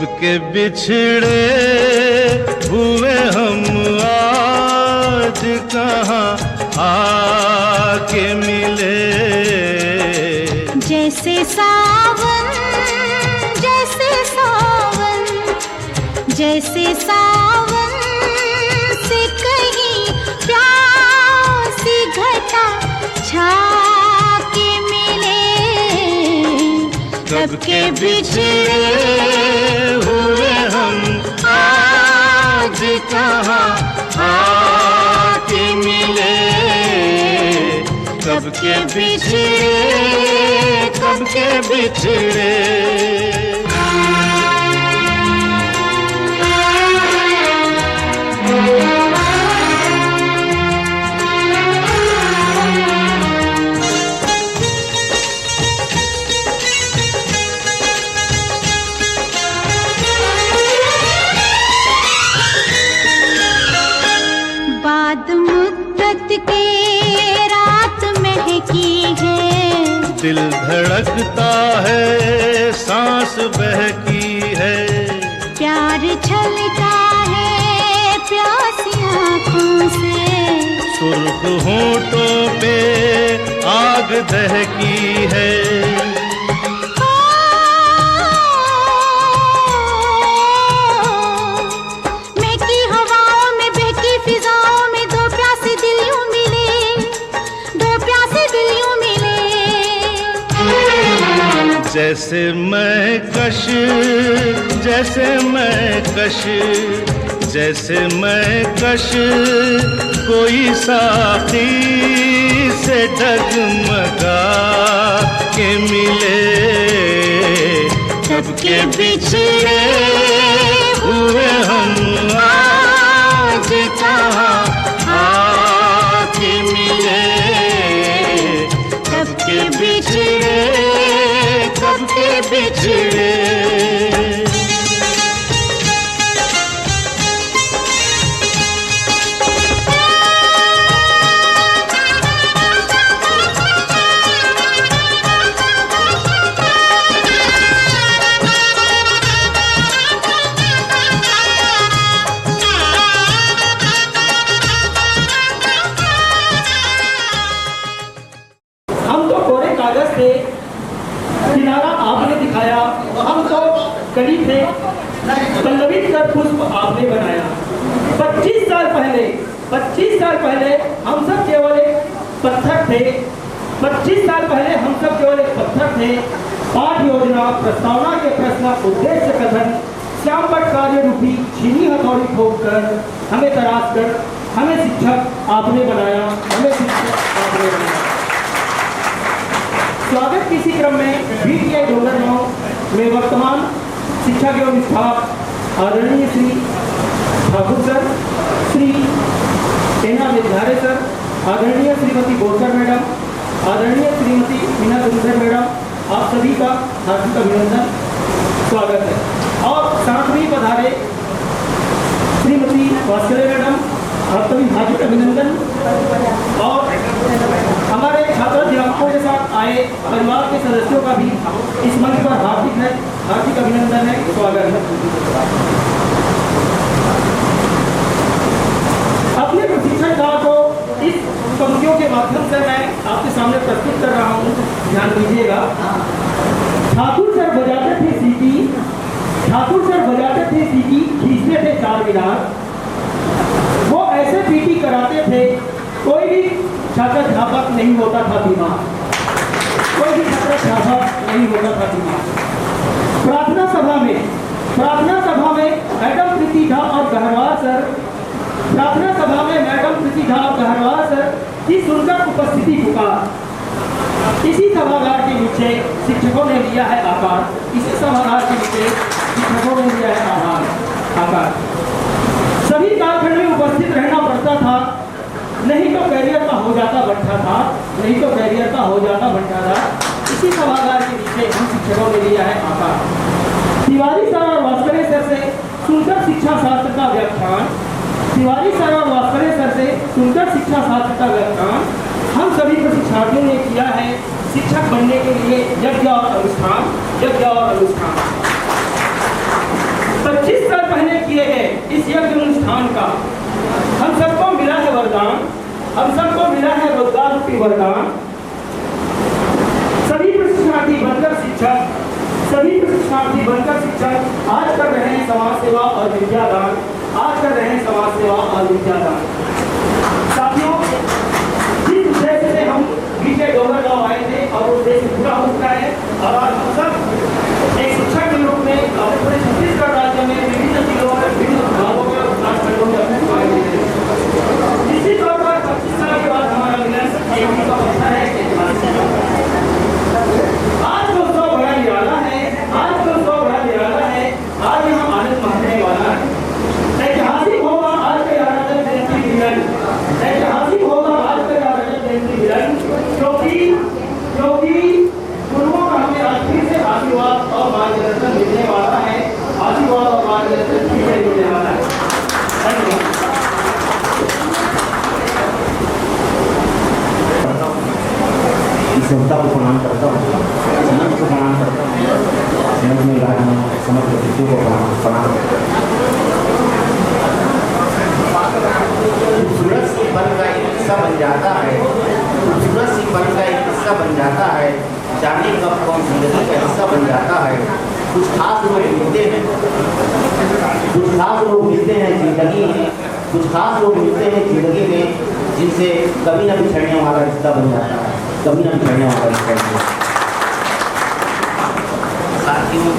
कब के बिछड़े हुए हम आज कहाँ आके मिले। जैसे सावन जैसे सावन जैसे सावन से कहीं प्यासी घटा छा के मिले। कब के बिछड़े हुए हम आज कहाँ आके मिले। कब के बिछड़े कब के बिछड़े। बाद मुद्दत के रात महकी है। दिल धड़कता है सांस बहकी है। प्यार छलका है प्यासी आँखों से। सुर्ख होंठों पे आग दहकी है। महकी हवाओं में बहकी फिजाओं में दो प्यासे दिल यूं मिले। दो प्यासे दिल यूं मिले। जैसे मैं कश जैसे मैं कश जैसे मैं कश कोई साथी से डगमगा के मिले। कब के बिछड़े हुए हम आज कहाँ आके मिले। कब के बिछड़े कब के बिछड़े। हम तो कोरे कागज थे, किनारा आपने दिखाया। हम तो कली थे, पल्लवित कर पुष्प आपने बनाया। 25 साल पहले हम सब केवल एक पत्थर थे। 25 साल पहले हम सब केवल एक पत्थर थे। पाठ योजना प्रस्तावना के प्रश्न उद्देश्य कथन श्याम पट कार्य रूपी छीनी हथौड़ी ठोक कर हमें तराश कर हमें शिक्षक आपने बनाया। हमें शिक्षक आपने बनाया। स्वागत किसी क्रम में VTI डोंगरगांव में वर्तमान शिक्षक एवं स्टाफ आदरणीय श्री ठाकुर सर, श्री एना विद्यारे सर, आदरणीय श्रीमती गोलकर मैडम, आदरणीय श्रीमती मीना दुर्धर मैडम, आप सभी का हार्दिक अभिनंदन स्वागत है। और साथ में पधारे श्रीमती वात्सल्य मैडम, आप सभी हार्दिक अभिनंदन। और हमारे छात्र अध्यापकों के साथ आए परिवार के सदस्यों का भी इस मंच पर हार्दिक अभिनंदन है, स्वागत है। अपने प्रशिक्षण काल को इस पंक्तियों के माध्यम से मैं आपके सामने प्रस्तुत कर रहा हूँ, ध्यान दीजिएगा। ठाकुर सर बजाते थे सीटी, ठाकुर सर बजाते थे सीटी, खींचते थे 4 मीनार। वो ऐसे पीटी कराते थे कोई भी छात्र अध्यापक नहीं होता था बीमार। कोई भी छात्र अध्यापक नहीं होता था बीमार। प्रार्थना सभा में मैडम प्रीति झा और गहरवार सर, प्रार्थना सभा में मैडम प्रीति झा और गहरवार सर की सुंदर उपस्थिति पुकार। इसी सभागार के नीचे शिक्षकों ने लिया है आकार। इसी सभागार के नीचे शिक्षकों ने लिया है आकार। सभी कालखंड में उपस्थित रहना पड़ता था, नहीं तो कैरियर का हो जाता बंटा था, नहीं तो कैरियर का हो जाता बंटा था। इसी सभागार के नीचे हम शिक्षकों ने लिया है आकार। तिवारी सर और वात्सल्य सर से सुंदर शिक्षा शास्त्र का व्याख्यान, तिवारी सर और वात्सल्य सर से सुंदर शिक्षा शास्त्र का व्याख्यान हम सभी प्रशिक्षार्थियों ने किया है शिक्षक बनने के लिए यज्ञ और अनुष्ठान, यज्ञ और अनुष्ठान। 25 साल पहले किए गए इस यज्ञ अनुष्ठान का हम सबको मिला है वरदान, हम सबको मिला है रोजगार रूपी वरदान। सभी प्रशिक्षणार्थी बनकर शिक्षक, सभी प्रशिक्षणार्थी बनकर शिक्षक आज कर रहे हैं समाज सेवा और विद्यादान, आज कर रहे हैं समाज सेवा और विद्यादान। साथियों, जिस उद्देश्य से हम बीते डोंगरगांव आए थे और वो उद्देश्य पूरा हो चुका है और आज हम सब एक शिक्षक के रूप में अपने पूरे छत्तीसगढ़ राज्य में विभिन्न जिलों में विभिन्न विभागों में और विकासखंडों में अपने सेवाएं दे रहे हैं। निश्चित तौर पर 25 साल के बाद हमारा मिलन एक ही का होता है। आज का उत्सव बड़ा निराला है, आज का उत्सव बड़ा निराला है, आज यहाँ आनंद मानने वाला है। ऐतिहासिक होगा आज का यहाँ रजत जयंती मिलन, ऐतिहासिक होगा आज का यहाँ रजत जयंती मिलन, क्योंकि गुरुओं का हमें आज फिर से आशीर्वाद और मार्गदर्शन मिलने वाला है, आशीर्वाद और मार्गदर्शन फिर से मिलने वाला है। धन्यवाद। इस संस्था को प्रणाम करता हूँ, संत को प्रणाम करता हूँ, संत में विराजमान समस्त व्यक्तियों को प्रणाम करता हूँ। खूबसूरत सी पल का एक हिस्सा बन जाता है, खूबसूरत सी पल का एक हिस्सा बन जाता है, जाने कब कौन जिंदगी का हिस्सा बन जाता है। कुछ खास लोग मिलते हैं, कुछ खास लोग मिलते हैं जिंदगी में, कुछ खास लोग मिलते हैं जिंदगी में जिनसे कभी न बिछड़ने वाला रिश्ता बन जाता है, कभी न बिछड़ने वाला रिश्ता बन जाता है। साथियों,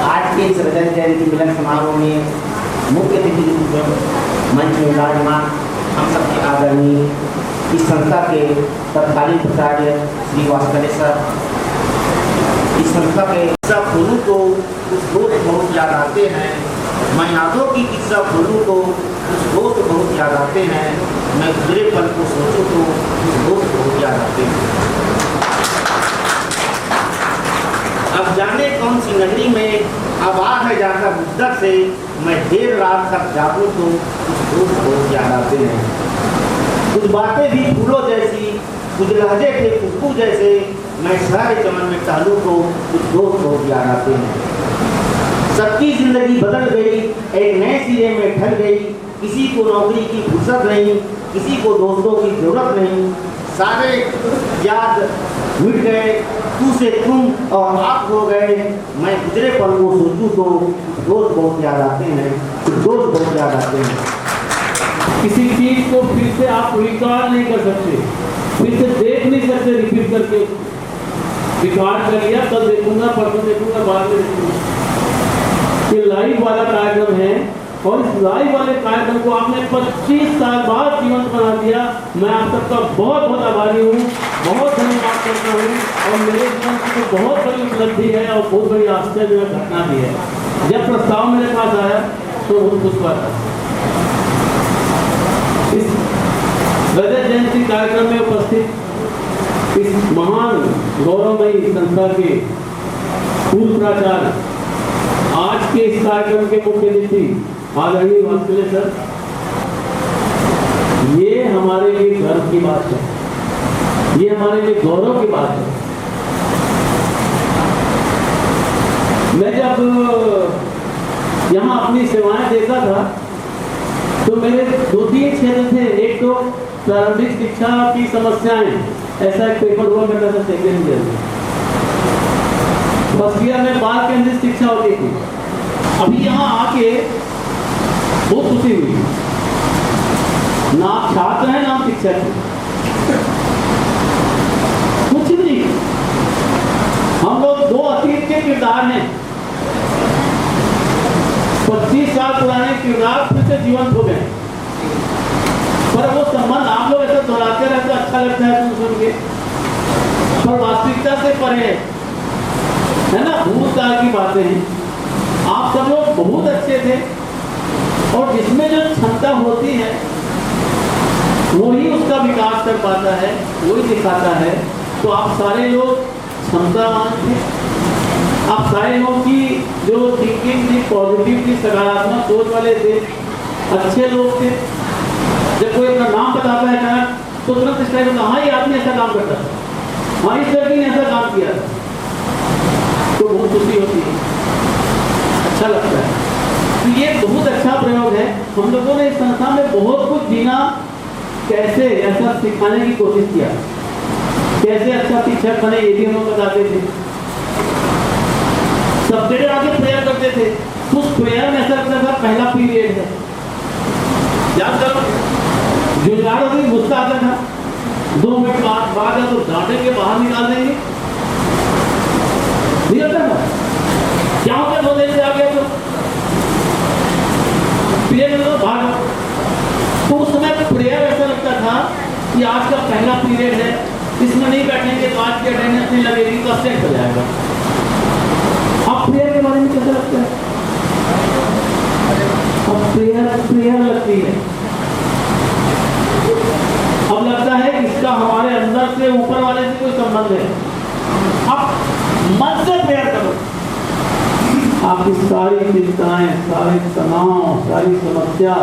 आज के इस रजत जयंती मिलन समारोह में मुख्य अतिथि मंच में विराजमान हम सबके आदरणीय इस संस्था के तत्कालीन प्राचार्य श्री वास्तव सर, इस संस्था के किस्सा खोलू को कुछ दोस्त बहुत याद आते हैं, मैं यादों की किस्सा खोलू को कुछ दोस्त बहुत याद आते हैं, मैं गुजरे पल को सोचूं तो कुछ दोस्त बहुत याद आते हैं। अब जाने कौन सी नगरी में अब आ है जाकर मुद्दत से, मैं देर रात तक जागूं तो कुछ दोस्त बहुत याद आते हैं। कुछ बातें भी फूलों जैसी, कुछ लहजे थे खुशबू जैसे, मैं सारे चमन में टहलूं तो कुछ दोस्त बहुत याद आते हैं। सबकी जिंदगी बदल गई, एक नए सिरे में ढल गई, किसी को नौकरी की फुर्सत नहीं, किसी को दोस्तों की जरूरत नहीं, सारे याद मिट गए, तू से तुम और आप हो गए, मैं गुजरे पल को सोचूं तो दोस्त बहुत याद आते हैं, दोस्त बहुत याद आते हैं। किसी चीज को फिर से आप रिकॉर्ड नहीं कर सकते, फिर से देख नहीं सकते, रिपीट करके रिकॉर्ड कर लिया, कल देखूंगा, परसों देखूंगा, बाद में देखूंगा। ये लाइव वाला कार्यक्रम है और इस लाइव वाले कार्यक्रम को आपने 25 साल बाद जीवंत बना दिया। मैं आप सबका बहुत बहुत आभारी हूँ, बहुत धन्यवाद करता हूँ और मेरे जीवन की तो बहुत बड़ी उपलब्धि है और बहुत बड़ी आश्चर्यजनक घटना भी है। जब प्रस्ताव मेरे पास आया तो बहुत खुश हुआ था। इस रजत जयंती कार्यक्रम में उपस्थित इस महान गौरवमयी संस्था के पूर्व प्राचार्य, आज के इस कार्यक्रम के मुख्य अतिथि आदरणीय वात्सल्य सर, ये हमारे लिए गर्व की बात है, ये हमारे लिए गौरव की बात है। मैं जब यहाँ अपनी सेवाएं देता था तो मेरे 2-3 क्षेत्र थे। एक तो प्रारंभिक शिक्षा की समस्याएं, ऐसा एक पेपर हुआ करता था सेकेंड ईयर में, फर्स्ट ईयर में बाल केंद्रित शिक्षा होती थी। अभी यहाँ आके बहुत खुशी हुई, ना आप छात्र हैं ना आप शिक्षक हैं, कुछ भी नहीं। हम लोग 2 अतीत के किरदार हैं, 25 साल पुराने किरदार फिर से जीवंत हो गए, पर वो संबंध आप लोग ऐसा दोहराते रहते, अच्छा लगता है सुन के, पर वास्तविकता से परे है ना, भूतकाल की बातें हैं। आप सब लोग बहुत अच्छे थे और जिसमें जो क्षमता होती है वही उसका विकास कर पाता है, वही दिखाता है। तो आप सारे लोग क्षमतावान थे, आप सारे लोग की जो थिंकिंग थी पॉजिटिव थी, सकारात्मक सोच वाले थे, अच्छे लोग थे। जब कोई अपना नाम बताता है ना तो तुरंत इस टाइप हाँ ये आपने ऐसा काम करता था, हाँ इस लड़की ने ऐसा काम किया था, तो बहुत खुशी होती है, अच्छा लगता है। तो ये बहुत अच्छा प्रयोग है। हम लोगों ने इस संस्था में बहुत कुछ जीना कैसे ऐसा सिखाने की कोशिश किया, कैसे अच्छा शिक्षक बने ये भी हम लोग बताते थे। सब्जेक्ट आगे प्रेयर करते थे, उस प्रेयर में ऐसा लगता था पहला पीरियड है, याद करो जुझाड़ होती, गुस्सा आता था, 2 मिनट बाद तो डांटे के बाहर निकाल देंगे, नहीं होता था क्या होता, 2 दिन से आ गया तो पीरियड में भाग। तो उस समय प्रेयर ऐसा लगता था कि आज का पहला पीरियड है, इसमें नहीं बैठेंगे तो आज की अटेंडेंस नहीं लगेगी तो अपसेट हो जाएगा। अब प्रेयर के बारे में कैसा लगता है? अब प्रेयर लगती है, अब लगता है कि इसका हमारे अंदर से ऊपर वाले से कोई संबंध है। अब मन से प्रेयर करो, आपकी सारी चिंताएं, सारे तनाव, सारी समस्या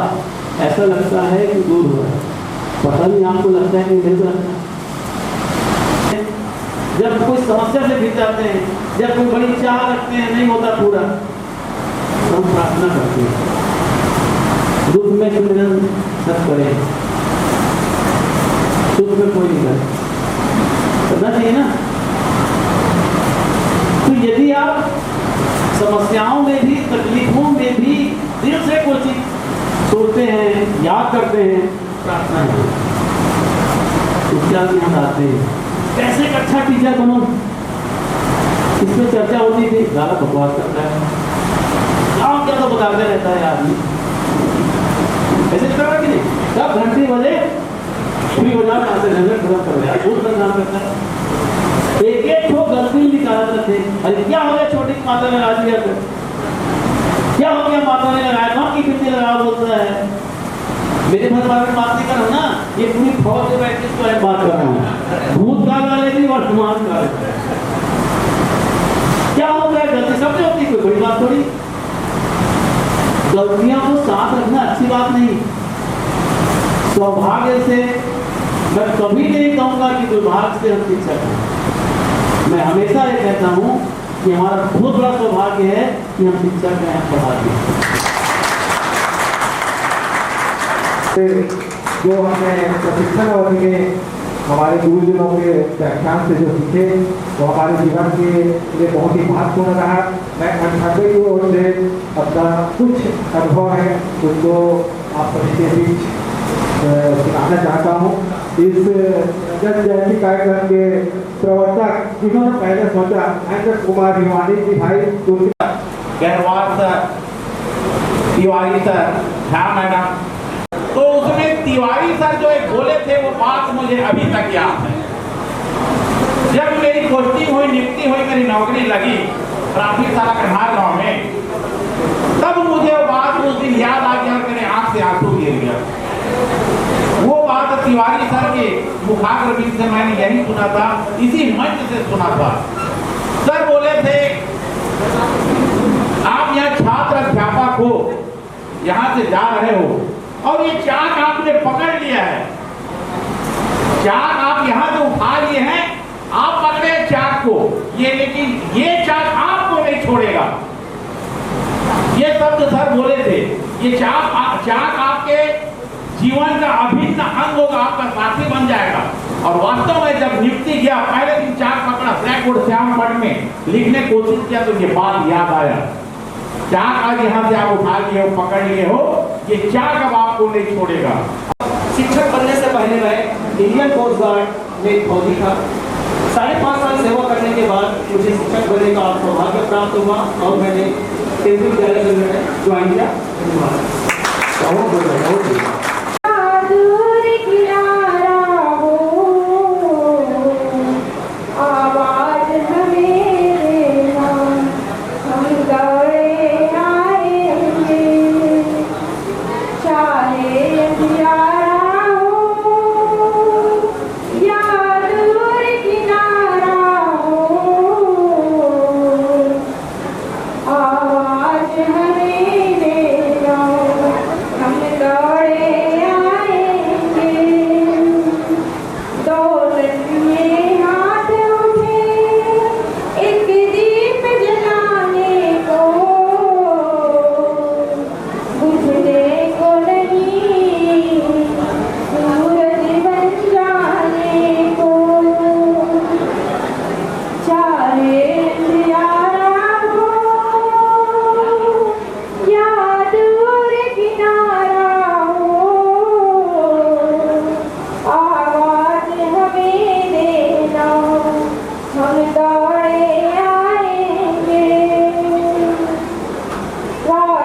ऐसा लगता है कि दूर हो रहा है। पता नहीं आपको लगता है कि नहीं लगता। जब कोई समस्या से गिर जाते हैं, जब कोई बड़ी चाह रखते हैं नहीं होता पूरा, तो हम प्रार्थना करते हैं दुख में सुमिरन सब करें, सुख में कोई नहीं करे, करना चाहिए ना। तो यदि आप समस्याओं में भी, तकलीफों में भी दिल से कोई चीज सोचते हैं, याद करते हैं, प्रार्थना है, तो क्या ध्यान आते हैं। कैसे एक अच्छा टीचर बनो, इसमें चर्चा होती थी, ज्यादा बकवास करता है, क्या तो बताते रहता है आदमी, ऐसे करना कि नहीं, कब घंटी बजे फ्री हो जाओ, यहाँ से नजर खत्म कर यार, बहुत बदनाम करता है। एक ठो गलती निकालते थे, अरे क्या हो गया छोटी माता ने लगा दिया, क्या हो गया माता ने लगाया, कौन की कितनी लगा बोलता है, मेरे बारे में बात नहीं कर रहा हूँ ना, ये पूरी फौज से बैठ के इस पर बात कर रहा हूँ, भूतकाल वाले भी वर्तमान काल। क्या हो गया, गलती सबसे होती, कोई बड़ी बात थोड़ी। गलतियों को साथ रखना अच्छी बात नहीं। सौभाग्य से मैं कभी नहीं कहूंगा कि दुर्भाग्य से हम शिक्षक हैं। मैं हमेशा ये कहता हूँ कि हमारा बहुत बड़ा सौभाग्य है कि हम शिक्षक हैं, पढ़ाते हैं। जो हमने प्रशिक्षण अवधि में हमारे गुरुजनों के व्याख्यान से जो सीखे वो हमारे जीवन के लिए बहुत ही महत्वपूर्ण रहा। मैं अनुभव की ओर से अपना कुछ अनुभव है उनको आप सभी के बीच सुनाना चाहता हूँ। इस जन जयंती कार्यक्रम के प्रवर्तक जिन्होंने पहले सोचा अंकित कुमार भिवानी जी भाई गहरवाल सर, तिवारी सर, हाँ मैडम, तो उसमें तिवारी सर जो एक बोले थे वो बात मुझे अभी तक याद है। जब मेरी पोस्टिंग हुई, नियुक्ति हुई, मेरी नौकरी लगी प्राथमिक शाला कन्हार गांव में, तब मुझे वो बात उस दिन याद आ गया और मेरे आंख से आंसू गिर गया। वो बात तिवारी सर के मुखाग्र से मैंने यही सुना था, इसी मंच से सुना था। सर बोले थे आप यहाँ छात्र अध्यापक हो, यहाँ से जा रहे हो और ये चाक आपने पकड़ लिया है, चाक आप यहाँ से उठा लिए हैं, आप पकड़े चाक को, ये लेकिन ये चाक आपको नहीं छोड़ेगा। ये शब्द सर बोले थे। ये चाक आपके जीवन का अभिन्न अंग होगा, आपका साथी बन जाएगा। और वास्तव में जब नियुक्ति किया, पहले दिन चाक पकड़ा, ब्लैक बोर्ड श्याम पट में लिखने की कोशिश किया तो ये बात याद आया। चाक आज यहाँ से आप उठा लिए हो, पकड़ लिए हो, ये चाक अब आपको नहीं छोड़ेगा। शिक्षक बनने से पहले मैं इंडियन कोस्ट गार्ड में फौजी था। 5.5 साल सेवा करने के बाद मुझे शिक्षक बनने का सौभाग्य प्राप्त हुआ और मैंने केंद्रीय विद्यालय में ज्वाइन किया। हम दौड़े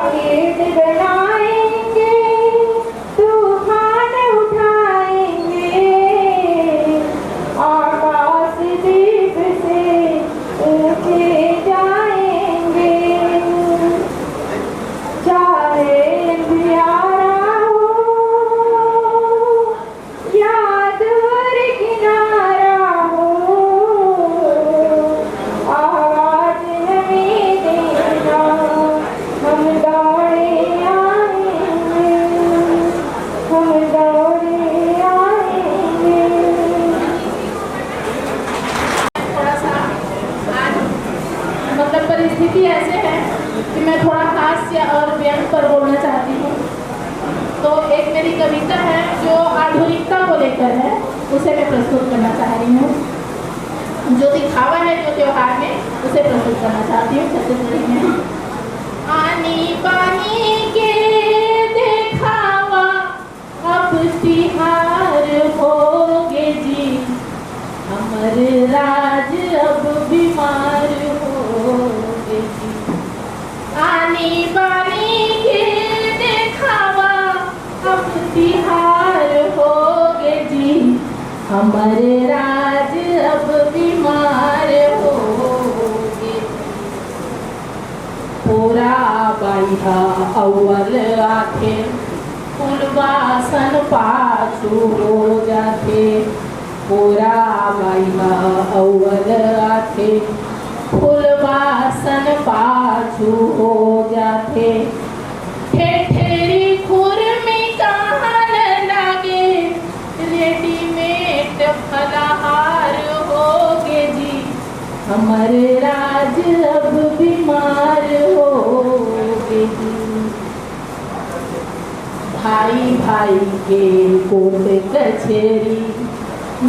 रॉकेट बनाएंगे, तूफान उठाएंगे, आकाश दीप से ऊंचे जाएंगे। चाहे अंधियारा हो या दूर किनारा हो, आवाज हमें देना, हम दौड़े आएंगे, हम दौड़े आएंगे। थोड़ा सा आज मतलब परिस्थिति ऐसे है कि मैं थोड़ा हास्य और व्यंग पर बोलना चाहती हूँ। तो एक मेरी कविता है जो आधुनिकता को लेकर है, उसे मैं प्रस्तुत करना चाह रही हूँ। जो दिखावा है जो त्योहार में, उसे प्रस्तुत करना चाहती हूँ छत्तीसगढ़ी में। आनी बानी के दिखावा अब तिहार होगे जी, हमर राज अब बीमार होगे जी। आनी बानी के दिखावा अब तिहार होगे जी, हमर राज अब बीमार होगे। पूरा बाइहा अव्वल आखे, फुलवासन पाछू हो जाते। पूरा बाइहा अव्वल आखे, फुलवासन पाछू हो जाते। ठेठेरी खुरमी कहान लागे, रेडीमेड फलाहार होगे जी, हमर राज अब बीमार होगे जी। भाई भाई के कोट कचेरी,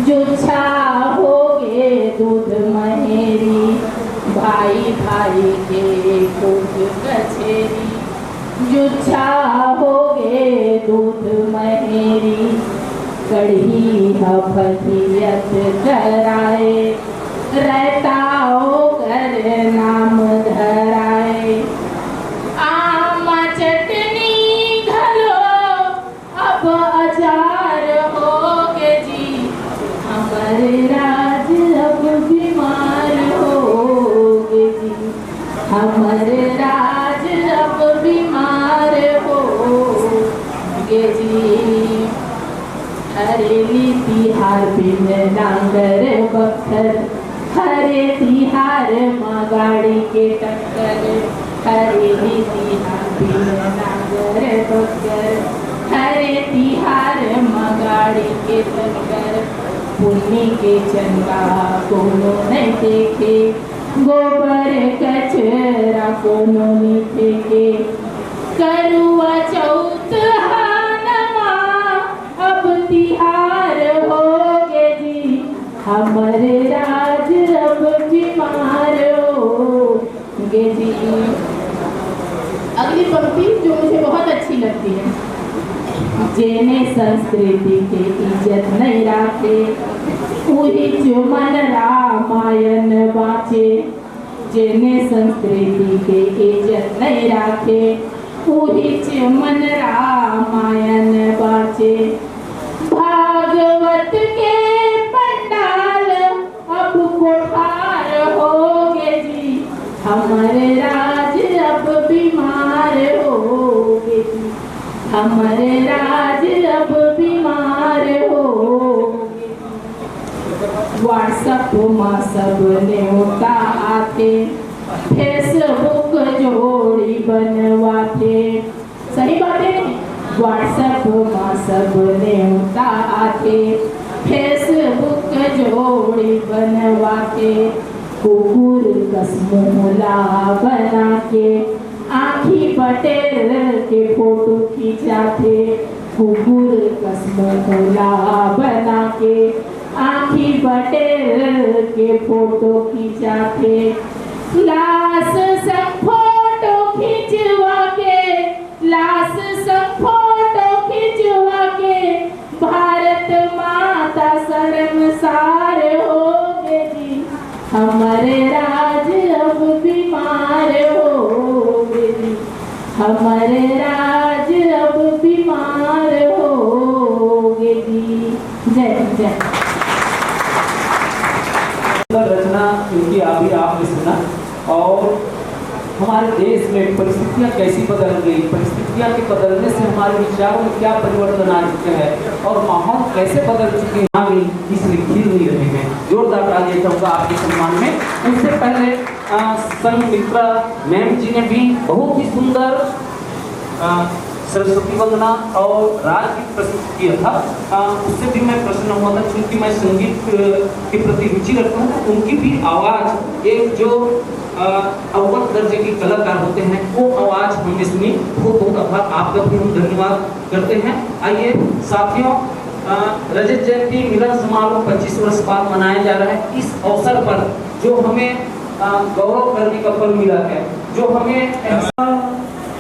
जुच्छा होगे दूध महेरी। भाई भाई के कोट कचेरी, जुच्छा होगे दूध महेरी। कढ़ी हफियत कराए, रहताओ कर नाम धराए। आम चटनी घलो अब अचार होगे जी, हमर राज अब बीमार होगे जी, हमर राज अब बीमार होगे जी। हरेली तिहार बिन डांगर बखर, हरे तिहार माँ गाड़ी के टक्कर। हरेली तिहार बिन डांगर बखर, हरे तिहार माँ गाड़ी के टक्कर। पुण्य के चंदा कोनो नहीं देखे, गोबर कचरा कोनो नहीं फेंके। करुआ चौथ हानमा अब तिहार होगे जी, हमर राज अब बीमार होगे जी। अगली पंक्ति जो मुझे बहुत अच्छी लगती है। जेने संस्कृति के इज्जत नहीं राखे, पूरी चुमन रामायण बाँचे। जेने संस्कृति के इज्जत नहीं राखे, पूरी चुमन रामायण बाँचे। भागवत के पंडाल अब कोठार होगे जी, हमर राज अब बीमार होगे जी, हमर राज अब बीमार होगे। व्हाट्सएप में सब न्योता आते, फेसबुक जोड़ी बनवाते। सही बात है। व्हाट्सएप में सब न्योता आते, फेसबुक जोड़ी बनवाते। कुकुर कसमोला बना के आँखी पटेल के फोटो खिंचाते। कुकुर कसमोला बना के आँखी पटेल के फोटो खिंचाते। लाश सब फोटो खिंचवा के, लाश सब फोटो खिंचवा के, भारत माता शर्मसार होगे जी, हमारे राज अब बीमार होगे जी, हमारे राज अब बीमार होगी। जय जय। रचना इनकी अभी आपने सुना, और हमारे देश में परिस्थितियाँ कैसी बदल गई, परिस्थितियाँ के बदलने से हमारे विचारों में क्या परिवर्तन आ चुके हैं और माहौल कैसे बदल चुके हैं, आगे इसलिए खिल नहीं रहे हैं। जोरदार तालियां चाहूँगा आपके सम्मान में। उससे पहले संघमित्रा मैम जी ने भी बहुत ही सुंदर सरस्वती वंदना और राजगीत प्रस्तुत किया था। उससे भी मैं प्रसन्न हुआ था, क्योंकि मैं संगीत के प्रति रुचि रखता हूँ। उनकी भी आवाज़, एक जो अव्वल दर्जे के कलाकार होते हैं, वो आवाज़ हमने सुनी। बहुत बहुत आभार आपका भी हम धन्यवाद करते हैं। आइए साथियों, रजत जयंती मिलन समारोह 25 वर्ष बाद मनाया जा रहा है। इस अवसर पर जो हमें गौरव करने का फल मिला है, जो हमें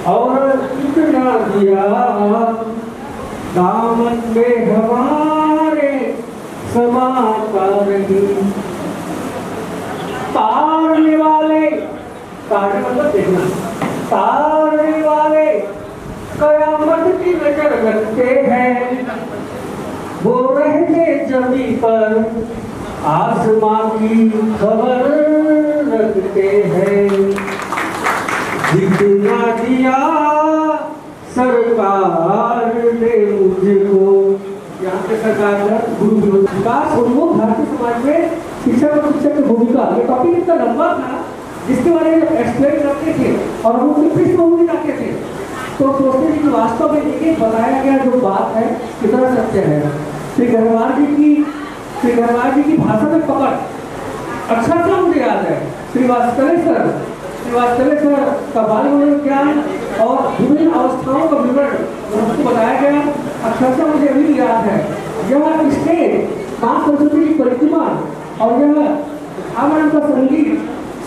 और कितना दिया दामन में हमारे समाता रही, तारने वाले, तारने मतलब देखना, तारने वाले कयामत की नजर रखते हैं, वो रहते जमीन पर आसमां की खबर रखते हैं। जितना दिया सरकार ने मुझको, यहाँ पे सरकार का गुरु विकास उन्मुख भारतीय समाज में शिक्षा और शिक्षा की भूमिका, ये टॉपिक इतना लंबा था जिसके बारे में एक्सप्लेन करते थे और हम उसके पृष्ठभूमि जाते थे, तो सोचते थे कि वास्तव में एक बताया गया जो बात है कितना सत्य है। श्री गढ़वाल जी की भाषा में पकड़ अच्छा सा मुझे याद है। श्रीवास्तवेश्वर का बालमनोरंजन ज्ञान और विभिन्न अवस्थाओं का विवरण उनको बताया गया, अक्षरशः मुझे अभी भी याद है। यह स्टेज, माँ सरस्वती की प्रतिमा और यह आमरण का संगीत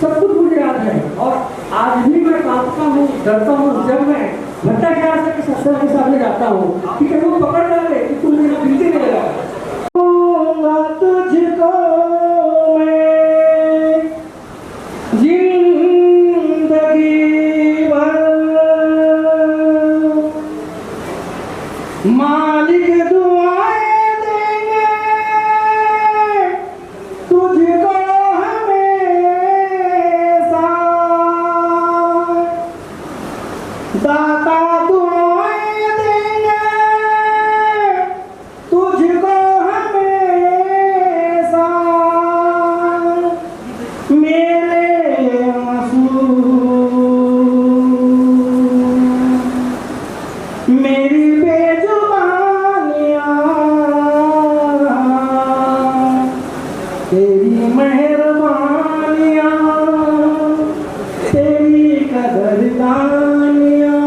सब कुछ मुझे याद है। और आज भी मैं कांपता हूँ, डरता हूँ जब मैं भट्टाचार्य के सत्संग के सामने जाता हूँ कि कहीं वो पकड़ ना ले कि तुम मेरा गिनती नहीं लगा तुझको मालिक दुआएं देंगे तुझको हमेशा, दाता दुआएं देंगे तुझको हमेशा, मेरे आंसू मेरी तेरी मेहरबानियाँ, तेरी कदरदानियाँ,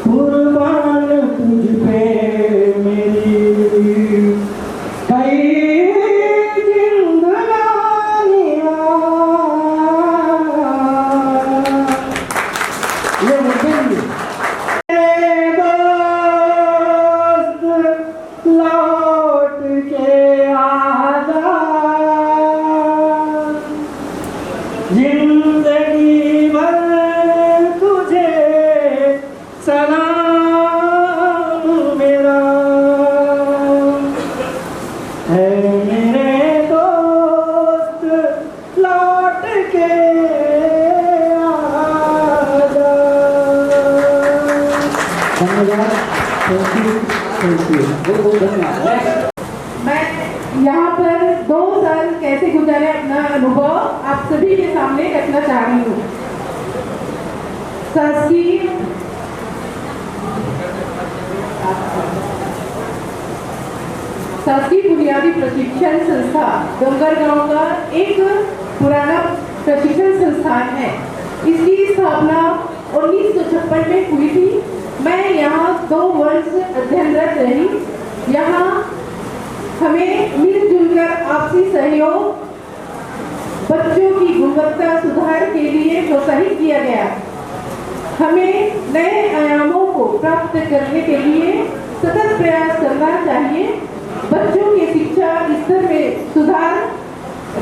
कुर्बान तुझ पे मेरी कई जिंदगानियाँ। ये मुझे दोस्त लौट के जिंदगी भर तुझे सलाम मेरा है, मेरे दोस्त लौट के आजा। धन्यवाद, थैंक यू, बहुत धन्यवाद। मैं यहाँ पर 2 साल कैसे गुजारे अपना अनुभव आप सभी के सामने रखना चाह रही हूँ। शासकीय बुनियादी प्रशिक्षण संस्था डोंगरगांव का एक पुराना प्रशिक्षण संस्थान है। इसकी स्थापना 1956 में हुई थी। मैं यहाँ 2 वर्ष अध्ययनरत रही। यहाँ हमें मिलजुल कर आपसी सहयोग, बच्चों की गुणवत्ता सुधार के लिए प्रोत्साहित किया गया। हमें नए आयामों को प्राप्त करने के लिए सतत प्रयास करना चाहिए। बच्चों के शिक्षा स्तर में सुधार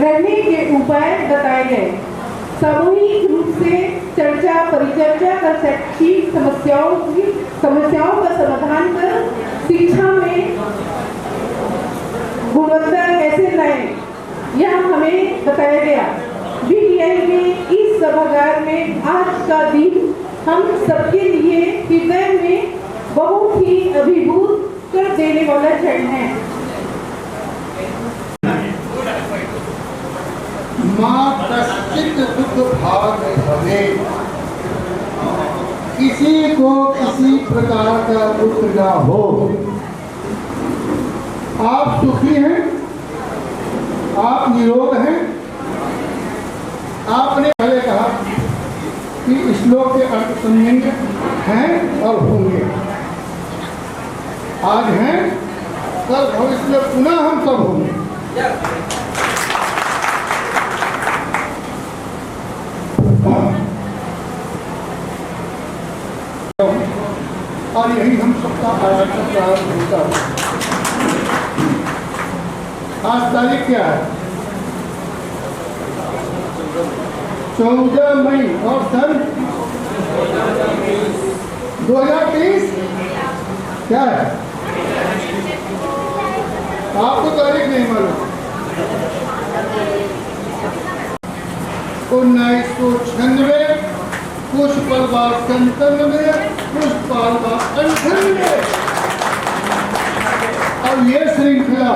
रहने के उपाय बताए गए। सामूहिक रूप से चर्चा चर्चा परिचर्चा कर शैक्षिक समस्याओं का समाधान कर शिक्षा में गुणवत्ता कैसे लाएं, यह हमें बताया गया। बीटीआई में इस सभागार में आज का दिन हम सबके लिए हृदय में बहुत ही अभिभूत कर देने वाला क्षण है। माँ कश्चित दुख भाग भवे, किसी को किसी प्रकार का दुख न हो। आप सुखी हैं, आप निरोग हैं। आपने पहले कहा कि श्लोक के अर्थ सुनेंगे, हैं और होंगे। आज हैं, कल भविष्य में पुनः हम सब होंगे। और यही हम सबका आराधना प्रारंभ होता है। आज तारीख क्या है? 14 मई और सन 2023 क्या है? आपको तारीख नहीं मालूम? 1996 पुष्पलवा 97 पुष्पालवा 98। अब ये श्रृंखला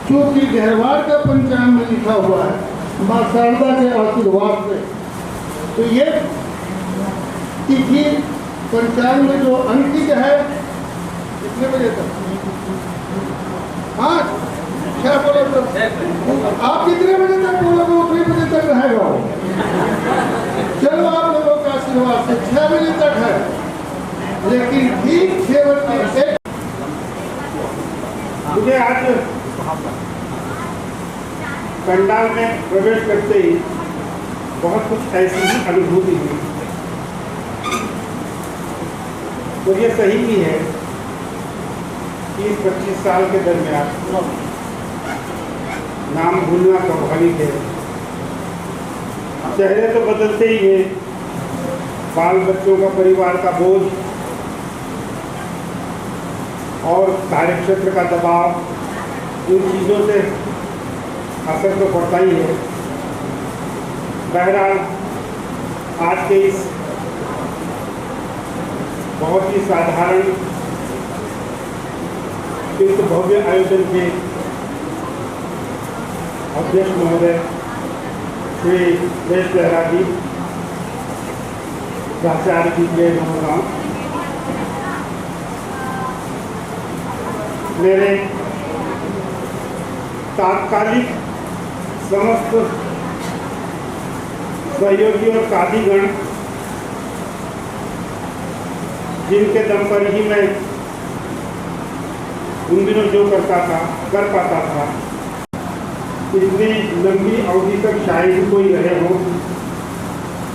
चूंकि गहरवार का पंचांग में लिखा हुआ है माँ शारदा के आशीर्वाद से, तो ये तिथि पंचांग में जो अंकित है कितने बजे तक? हाँ, क्या बोलो तो? आप कितने बजे तक बोलोगे उतने बजे तक रहेगा। चलो आप लोगों का आशीर्वाद से 6 बजे तक है, लेकिन ठीक 6 बजे मुझे आज पंडाल में प्रवेश करते ही बहुत कुछ ऐसी ही अनुभूति हुई। तो ये सही भी है कि 25 साल के दरमियान नाम भूलना स्वाभाविक है। चेहरे तो बदलते ही हैं, बाल बच्चों का, परिवार का बोझ और कार्यक्षेत्र का दबाव, इन चीज़ों से असर तो पड़ता ही है। बहरहाल आज के इस बहुत ही साधारण किंतु भव्य आयोजन के अध्यक्ष महोदय श्री देश लहरा जी, प्राचार्य जी के नमस्कार। मेरे तात्कालिक समस्त सहयोगी और साथीगण, जिनके दम पर ही मैं उन दिनों जो करता था कर पाता था, इतनी लंबी अवधि तक शायद कोई रहे हो,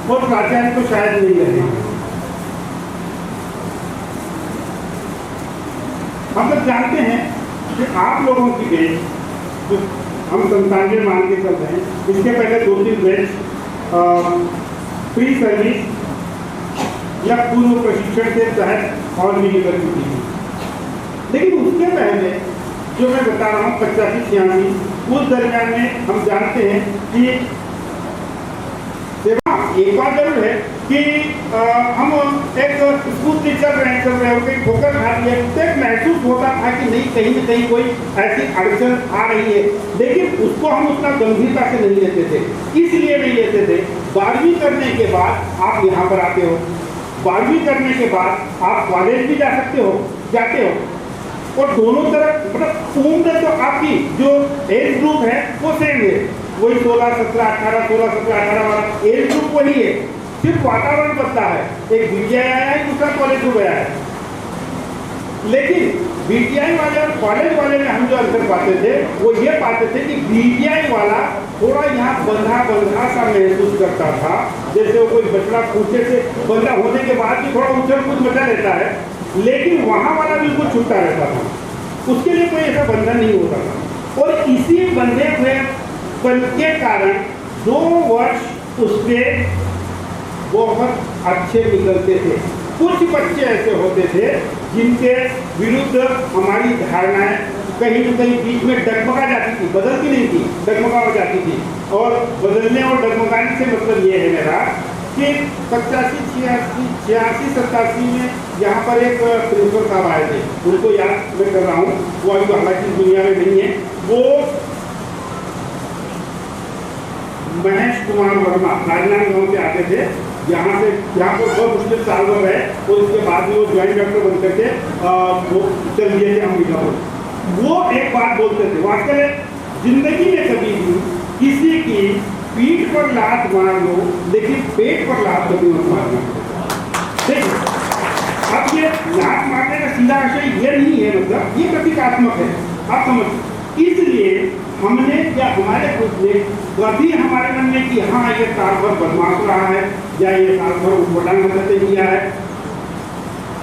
और प्राचार्य तो शायद नहीं रहे। हम सब जानते हैं कि आप लोगों की बेच जो हम 97 मान के चल रहे हैं, इसके पहले 2-3 बैच प्री सर्विस या पूर्व प्रशिक्षण के तहत और भी निकल चुकी थी। लेकिन उसके पहले जो मैं बता रहा हूँ 85-86 उस दरमियान में हम जानते हैं कि एक बात जरूर है कि हम एक स्कूल से चल रहे हो, कहीं ठोकर खा रही है, तो एक महसूस होता था कि नहीं कहीं न कहीं कोई ऐसी अड़चन आ रही है, लेकिन उसको हम उतना गंभीरता से नहीं लेते थे। इसलिए नहीं लेते थे, 12वीं करने के बाद आप यहाँ पर आते हो, 12वीं करने के बाद आप कॉलेज भी जा सकते हो, जाते हो, और दोनों तरफ मतलब उम्र तो आपकी जो एज ग्रुप है वो सेम है, वही 16, 17, 18, 16, 17, 18 वाला एज ग्रुप वही है, सिर्फ वातावरण बदला है। एक बीटीआई आया है, दूसरा कॉलेज हो गया है। लेकिन बीटीआई वाले और कॉलेज वाले में हम जो अंतर पाते थे वो ये पाते थे कि बीटीआई वाला थोड़ा यहाँ बंधा सा महसूस करता था, जैसे वो कोई बछड़ा खूंटे से बंधा होने के बाद भी थोड़ा उछल कूद मचा रहता है, लेकिन वहाँ वाला बिल्कुल छूटा रहता था, उसके लिए कोई ऐसा बंधन नहीं होता था। और इसी बंधे हुए के कारण 2 वर्ष उसके बहुत अच्छे निकलते थे। कुछ बच्चे ऐसे होते थे जिनके विरुद्ध हमारी धारणाएं कहीं न कहीं बीच में डगमगा जाती थी, बदलती नहीं थी, डगमगा हो जाती थी। और बदलने और डगमगाने से मतलब ये है मेरा कि 85, 86, 87 में यहाँ पर एक प्रिंसिपल साहब आए थे, उनको याद मैं कर रहा हूँ, वो अभी हालांकि दुनिया में नहीं है। वो महेश कुमार वर्मा राजनांदगांव से आते थे, यहाँ पर बहुत मुश्किल साल भर रहे और उसके बाद वो ज्वाइंट डॉक्टर बन करके वो चल दिए थे अम्बिकापुर। वो एक बात बोलते थे, वास्तव में जिंदगी में कभी भी किसी की पीठ पर लात मार लो लेकिन पेट पर लात कभी मत मारना। देखिए, अब ये लात मारने का सीधा आशय ये नहीं है, मतलब ये प्रतीकात्मक है, आप समझ। इसलिए हमने या हमारे ग्रुप ने कभी हमारे मन में कि हाँ ये साल भर बदमाश रहा है या ये साल भर उठपटांग हरकतें किया है,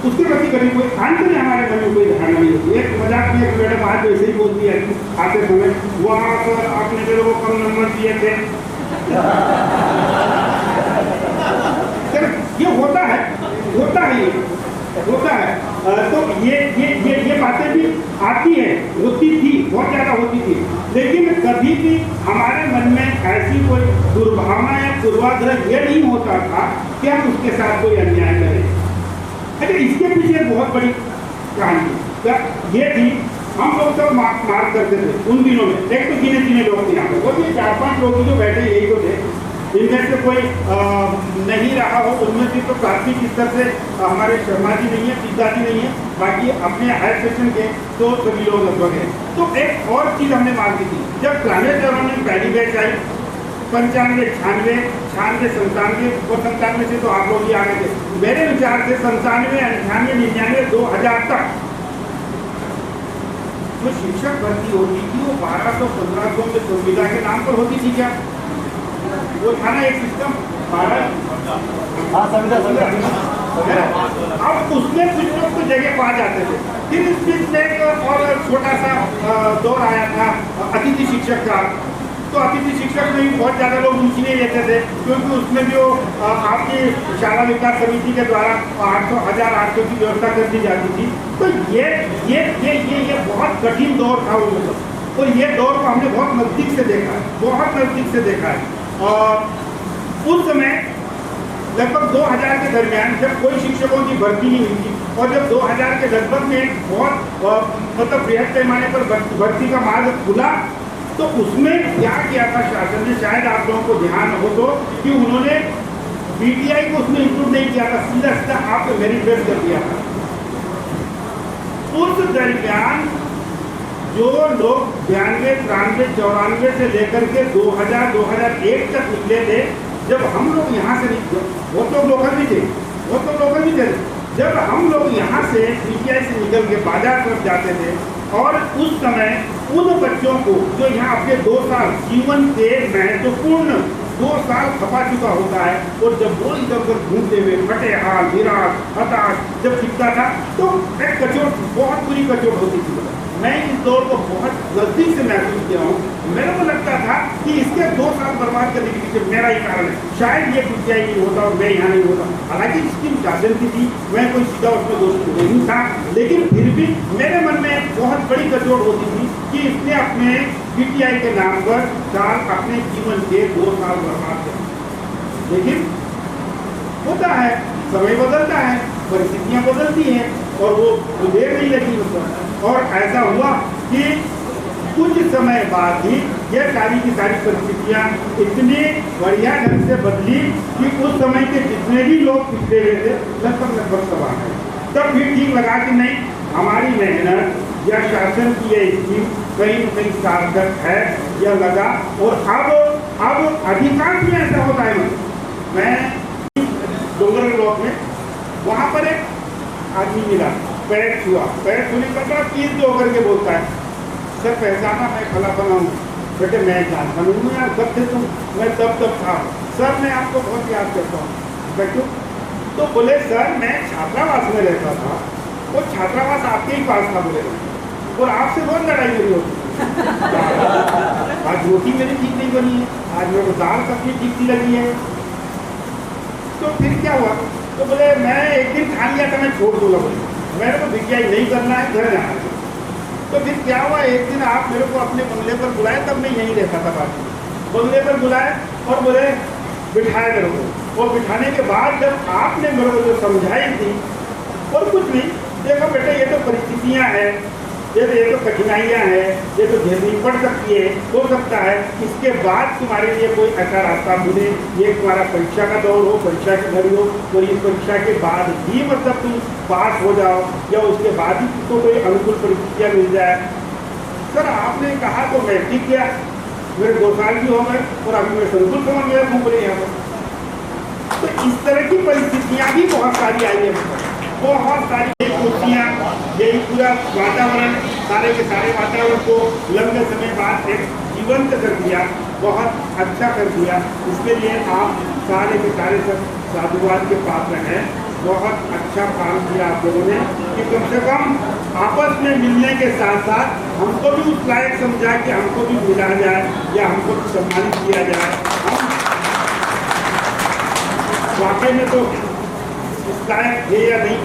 उसके प्रति कभी कोई अंत में हमारे मन में कोई धारणा नहीं होती। एक मजाक में एक मैडम आज वैसे ही बोलती है आते समय, वहाँ पर आपने मेरे को कम नंबर दिए थे। ये होता है तो ये बातें भी आती है, होती थी, बहुत ज़्यादा होती थी, लेकिन कभी भी हमारे मन में ऐसी कोई दुर्भावना या पूर्वाग्रह ये नहीं होता था कि हम उसके साथ कोई अन्याय करें। अच्छा, इसके पीछे बहुत बड़ी कहानी ये थी, हम लोग सब मार करते थे उन दिनों में। एक तो गिने लोग थे यहाँ पे, और ये 4-5 लोग जो बैठे यही तो थे, इनमें से कोई नहीं रहा हो, उनमें से तो प्राथमिक स्तर से हमारे शर्मा जी नहीं है, सीता जी नहीं है, बाकी अपने हायर सेक्शन के तो सभी लोग लगभग हैं। तो एक और चीज़ हमने मांग की थी, जब क्लाइमेट में पहली बैच आई 95, 96, 96, 97 और 97 से तो आप लोग ही आ गए थे। मेरे विचार से 97, 98, 99, 2000 तक जो शिक्षक भर्ती होती थी वो 1200-1500 में संविदा के नाम पर होती थी क्या? वो था ना एक सिस्टम 12। अब उसमें कुछ लोग तो जगह पा जाते थे। फिर इस बीच में एक और छोटा सा दौर आया था अतिथि शिक्षक का। तो अतिथि शिक्षक में भी बहुत ज़्यादा लोग रुचि नहीं लेते थे, क्योंकि उसमें भी वो आपकी शाला विकास समिति के द्वारा 800 की व्यवस्था कर दी जाती थी। तो ये बहुत कठिन दौर था वो, और ये दौर को हमने बहुत नज़दीक से देखा है। और उस समय लगभग 2000 के दरमियान जब कोई शिक्षकों की भर्ती नहीं हुई थी, और जब 2000 के लगभग में बहुत मतलब बृहद पैमाने पर भर्ती का मार्ग खुला, तो उसमें क्या किया था शासन ने, शायद आप लोगों को ध्यान हो तो, कि उन्होंने बीटीआई को उसमें इंक्लूड नहीं किया था, सीधा आपको मेरिट बेस कर दिया था। उस दरमियान जो लोग 92, 93, 94 से लेकर के 2000, 2001 तक निकले थे, जब हम लोग यहाँ से वो तो लोकल भी थे, जब हम लोग यहाँ से बीटीआई से निकल के बाजार तरफ जाते थे, और उस समय उन बच्चों को जो यहाँ अपने 2 साल जीवन के महत्वपूर्ण 2 साल खपा चुका होता है, और जब वो इधर उधर घूमते हुए फटे हाल, निराश, हताश जब दिखता था, तो एक कचोट, बहुत बुरी कचोट होती थी। मैं इस दौर को बहुत नजदीक से महसूस किया हूँ। मेरे को लगता था कि इसके 2 साल बर्बाद करने के पीछे मेरा ही कारण है, शायद ये बीटीआई नहीं होता और मैं यहाँ नहीं होता। हालांकि इसकी राजनीति थी, मैं कोई सीधा उसमें दोस्त नहीं था, लेकिन फिर भी मेरे मन में बहुत बड़ी कचोट होती थी कि इसने अपने बीटीआई के नाम पर अपने जीवन के 2 साल बर्बाद कर। लेकिन होता है, समय बदलता है, परिस्थितियाँ बदलती हैं, और वो देर नहीं लगी मतलब। और ऐसा हुआ कि कुछ समय बाद ही ये सारी की सारी परिस्थितियाँ इतनी बढ़िया ढंग से बदली कि उस समय के जितने भी लोग पिछले हुए थे लगभग सब आ गए। तब भी ठीक लगा कि नहीं, हमारी मेहनत या शासन की ये स्कीम कहीं न कहीं सार्थक है या लगा। और अब अधिकांश में ऐसा होता है। मैं डोंगर ब्लॉक में, वहाँ पर एक आदमी मिला, पैर छूने का बाद चीज जो होकर के बोलता है, सर पहचाना मैं फला हूँ। बेटे मैं जानता हूँ यार, कब थे तुम? मैं तब था सर, मैं आपको बहुत याद करता हूँ। बैठो। तो बोले सर मैं छात्रावास में रहता था, वो छात्रावास आपके ही पास था बोले, और आपसे बहुत लड़ाई मेरी होती। आज रोटी मेरी ठीक नहीं बनी है, आज मेरे को दाल सब्जी ठीक नहीं लगी है। तो फिर क्या हुआ, तो बोले मैं एक दिन ठान लिया था मैं छोड़ दूंगा, बोले मेरे को भिक्षाई नहीं करना है, घर जाना है। तो फिर क्या हुआ, एक दिन आप मेरे को अपने बंगले पर बुलाए, तब मैं यहीं रहता था बात, बंगले पर बुलाए और बोले बिठाए मेरे को। और बिठाने के बाद जब आपने मेरे को जो समझाई थी, और कुछ नहीं, देखो बेटा ये तो परिस्थितियाँ हैं, ये तो कठिनाइयाँ हैं, ये तो झेलनी पड़ सकती है, हो सकता है इसके बाद तुम्हारे लिए कोई ऐसा रास्ता मिले, ये तुम्हारा परीक्षा का दौर हो, परीक्षा की घड़ी हो, और इस परीक्षा के बाद ही मतलब तुम पास हो जाओ, या उसके बाद ही तुमको कोई अनुकूल परिस्थितियाँ मिल जाए। सर आपने कहा तो मैं ठीक किया, मेरे 2 साल भी हो गए और अभी मैं संकुल समझ गया घूम रहे यहाँ पर। तो इस तरह की परिस्थितियाँ भी बहुत सारी आई है, बहुत सारी कुर्सियाँ, यही पूरा वातावरण, सारे के सारे वातावरण को लंबे समय बाद एक जीवंत कर दिया, बहुत अच्छा कर दिया। इसके लिए आप सारे के सारे सब साधुवाद के पात्र हैं। बहुत अच्छा काम किया आप लोगों ने कि कम से कम आपस में मिलने के साथ साथ हमको भी उस लायक समझा कि हमको भी मिला जाए या हमको भी सम्मानित किया जाए। हम वाकई में तो इस लायक थे या नहीं,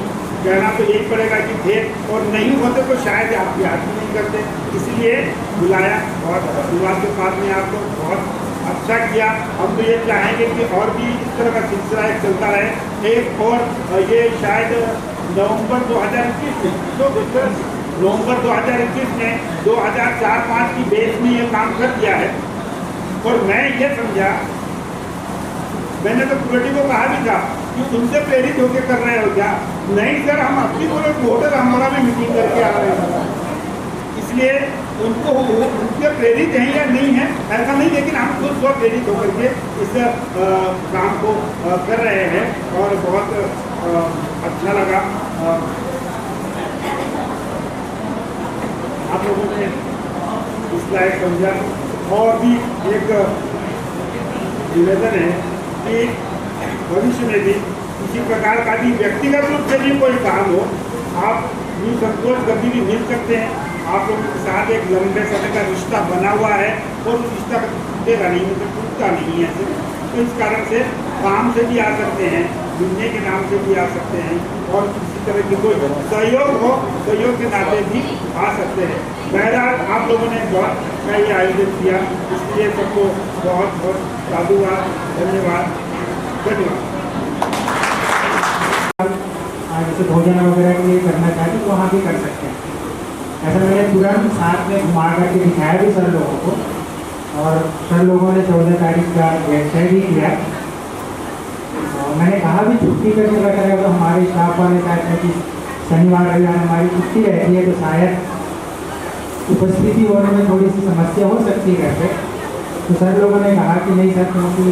कहना तो यही पड़ेगा कि थे, और नहीं होते तो शायद आप याद भी नहीं करते, इसलिए बुलाया और आशीर्वाद के पास में आपको बहुत अच्छा किया। हम तो ये चाहेंगे कि और भी इस तरह का सिलसिला एक चलता रहे। एक और ये शायद नवंबर 2021 में, नवंबर 2021 में 2004-5 की बेस में ये काम कर दिया है। और मैं ये समझा, मैंने तो कमेटी को कहा भी था कि उनसे प्रेरित होकर कर रहे हो क्या? नहीं सर, हम अपनी बोले होटल हमारा में मीटिंग करके आ रहे हैं, इसलिए उनको उनसे प्रेरित हैं या नहीं है ऐसा नहीं, लेकिन हम खुद स्व प्रेरित होकर के इस काम को कर रहे हैं और बहुत अच्छा लगा। आप लोगों ने इस लायक समझा। और भी एक निवेदन है कि भविष्य में भी किसी प्रकार का भी व्यक्तिगत रूप से भी कोई काम हो, आप निसंकोच कभी भी मिल सकते हैं। आप लोगों के साथ एक लंबे समय का रिश्ता बना हुआ है और उस रिश्ता टूटेगा नहीं, मतलब टूटता नहीं है। तो इस कारण से काम से भी आ सकते हैं, मिलने के नाम से भी आ सकते हैं, और किसी तरह की कोई सहयोग हो, सहयोग के नाते भी आ सकते हैं। बहरहाल आप लोगों ने बहुत अच्छा ये आयोजन किया, इसलिए सबको बहुत बहुत साधुवाद, धन्यवाद, धन्यवाद। जैसे भोजन वगैरह के लिए करना चाहते तो वहाँ भी कर सकते हैं। ऐसा मैंने तुरंत साथ में घुमा करके दिखाया भी सर लोगों को, और सर लोगों ने 14 तारीख का वेबसाइट भी किया। और मैंने कहा भी छुट्टी का जगह करेगा, तो हमारे स्टाफ वाले चाहते हैं कि शनिवार रविवार हमारी छुट्टी रहती है, तो शायद उपस्थिति होने में थोड़ी सी समस्या हो सकती है घर पे। तो सर लोगों ने कहा कि नहीं सर, क्योंकि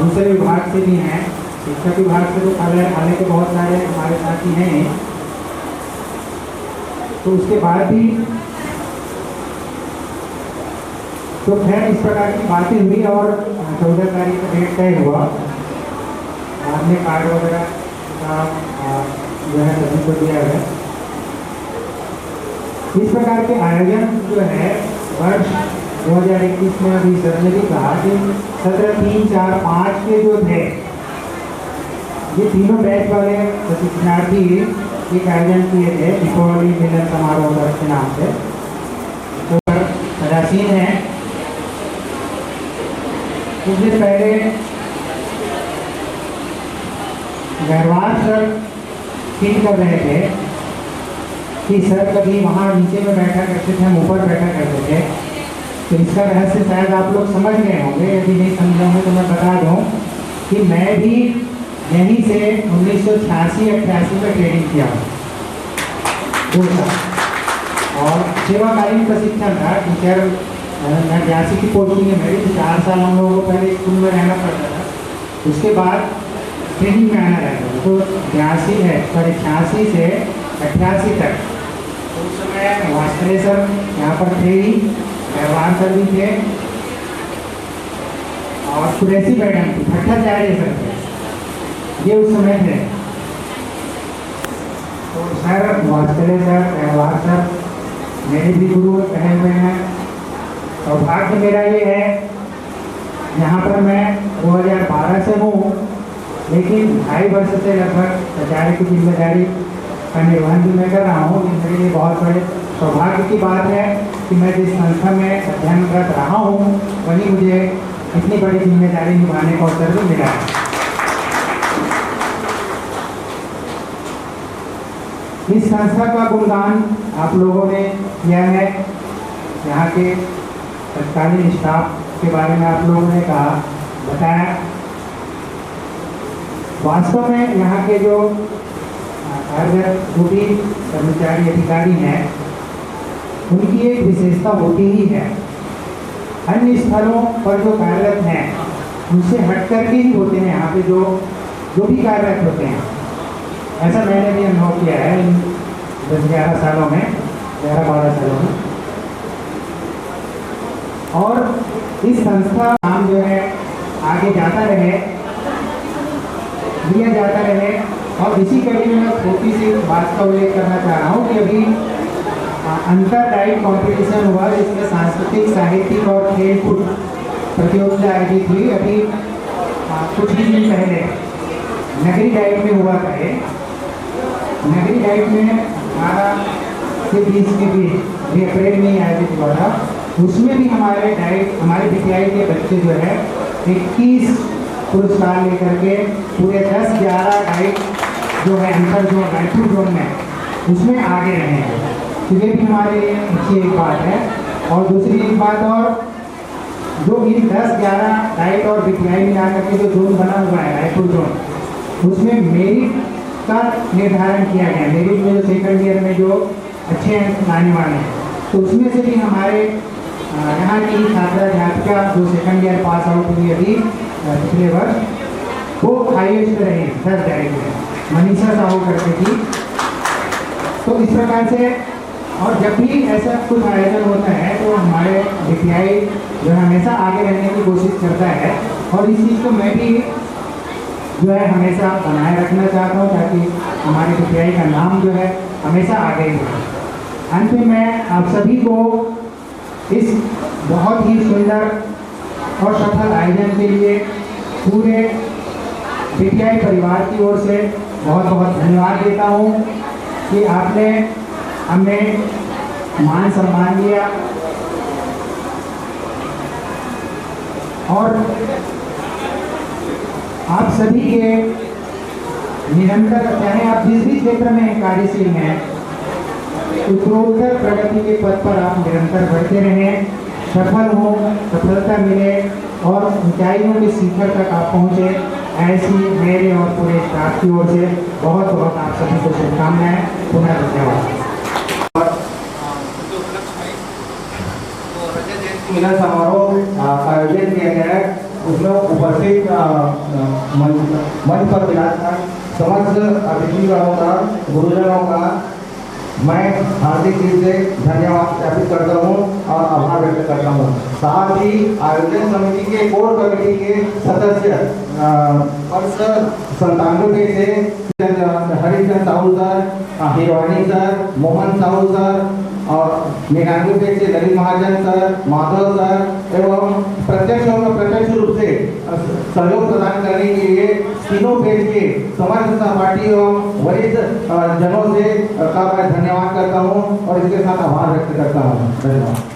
दूसरे विभाग से भी हैं, शिक्षा विभाग से तो हालांकि बहुत सारे हमारे साथी हैं, तो उसके बाद भी तो खैर इस प्रकार की बातें हुई और 14 तारीख का डेट तय हुआ। बाद में कार्ड वगैरह का जो है सभी को दिया गया। इस प्रकार के आयोजन जो है वर्ष 2021 में अभी सर ने भी कहा कि 17, 3, 4, 5 के जो थे, ये तीनों बैच वाले प्रशिक्षणार्थी एक आयोजन किए थे दीपावली मिलन समारोह के नाम से। तो सदासीन है, कुछ दिन पहले गहरवार सर फील कर रहे थे कि सर कभी वहाँ नीचे में बैठा करते थे, हम ऊपर बैठा करते थे। तो इसका रहस्य शायद आप लोग समझ गए होंगे, यदि नहीं समझे होंगे तो मैं बता दूँ कि मैं भी यहीं से 1986-88 में ट्रेनिंग किया हूँ, 2 साल, और सेवाकालीन प्रशिक्षण था। टीचर मैं 82 की पोस्टिंग है मेरी, तो 4 साल हम लोगों को पहले स्कूल में रहना पड़ता था, उसके बाद ट्रेनिंग में आना रहता था। तो 86 से 88 तक, तो उस समय वास्करे सर यहाँ पर थे ही, गहरवार सर भी थे, और कुरैसी मैडम थी, भट्टाचार्य सर थे, ये उस समय थे। तो सर वास्करे सर, गहरवार सर मेरे भी गुरु कहे हुए हैं। और भाग्य मेरा ये है, यहाँ पर मैं 2012 से हूँ, लेकिन 2.5 वर्ष से लगभग प्रचार की जिम्मेदारी का निर्वहन भी मैं कर रहा हूँ। ये मेरे लिए बहुत बड़े सौभाग्य की बात है कि मैं जिस संस्था में अध्ययनरत रहा हूँ वहीं मुझे इतनी बड़ी जिम्मेदारी निभाने का अवसर भी मिला है। इस संस्था का गुणगान आप लोगों ने किया है, यहाँ के तत्कालीन स्टाफ के बारे में आप लोगों ने कहा बताया। वास्तव में यहाँ के जो कार्यरत ड्यूटी कर्मचारी अधिकारी हैं उनकी एक विशेषता होती ही है, अन्य स्थलों पर जो कार्यरत हैं उनसे हट कर के ही होते हैं यहाँ पे जो भी कार्यरत होते हैं। ऐसा मैंने भी अनुभव किया है इन 10-11 सालों में, 11-12 सालों में। और इस संस्था का काम जो है आगे जाता रहे, दिया जाता रहे। और इसी कड़ी में मैं छोटी सी बात का उल्लेख करना चाह रहा हूँ कि अभी अंतर डाइट कॉम्पिटिशन हुआ जिसमें सांस्कृतिक, साहित्यिक और खेलकूद प्रतियोगिता आयोजित हुई। अभी कुछ ही दिन पहले नगरी डाइट में हुआ था। नगरी डाइट में 18 से 20 के बीच ये अप्रैल में आयोजित हुआ था। उसमें भी हमारे विद्यालय के बच्चे जो है 21 पुरस्कार लेकर के पूरे 10-11 डाइट जो है अंतर जोन रायपुर जोन में उसमें आगे रहे हैं। तो ये भी हमारे लिए अच्छी एक बात है। और दूसरी एक बात और, जो इन 10-11 डाइट और विद्यालय में आकर के जो जोन बना हुआ है रायपुर जोन, उसमें मेरिट का निर्धारण किया गया। मेरिट में जो सेकंड ईयर में जो अच्छे अंक लाने वाले हैं तो उसमें से भी हमारे यहाँ की छात्रा अध्यापिका जो सेकंड ईयर पास आउट हुई अभी पिछले वर्ष, वो हाईएस्ट रही 10 डाइट में, मनीषा साहू करके थी। तो इस प्रकार से और जब भी ऐसा कुछ आयोजन होता है तो हमारे विद्यालय जो हमेशा आगे रहने की कोशिश करता है। और इस चीज़ को मैं भी जो है हमेशा बनाए रखना चाहता हूँ ताकि हमारे विद्यालय का नाम जो है हमेशा आगे रहे। अंत में मैं आप सभी को इस बहुत ही सुंदर और सफल आयोजन के लिए पूरे विद्यालय परिवार की ओर से बहुत बहुत धन्यवाद देता हूँ कि आपने हमें मान सम्मान दिया। और आप सभी के निरंतर, चाहे आप जिस भी क्षेत्र में कार्यशील हैं, उत्तरोत्तर प्रगति के पथ पर आप निरंतर बढ़ते रहें, सफल हों, सफलता मिले और ऊंचाइयों के शिखर तक आप पहुँचे, ऐसी मेरे और पूरे स्टाफ की ओर से बहुत बहुत आप सभी को शुभकामनाएं। पुनः धन्यवाद। मिलन समारोह आयोजन किया गया है, उसमें उपस्थित मंच पर विराजमान समस्त अतिथिगणों का, गुरुजनों का मैं हार्दिक दिल से धन्यवाद ज्ञापित करता हूँ और आभार व्यक्त करता हूँ। साथ ही आयोजन समिति के कोर कमेटी के सदस्य वर्ष 97 से Harichand Sahu sir, Hirwani sir, Mohan Sahu sir और 99 से ललित महाजन सर, माधव सर एवं प्रत्यक्ष और अप्रत्यक्ष रूप से सहयोग प्रदान करने के लिए तीनों पेज के समस्त सहपाठी एवं वरिष्ठ जनों से का मैं धन्यवाद करता हूँ और इसके साथ आभार व्यक्त करता हूँ। धन्यवाद।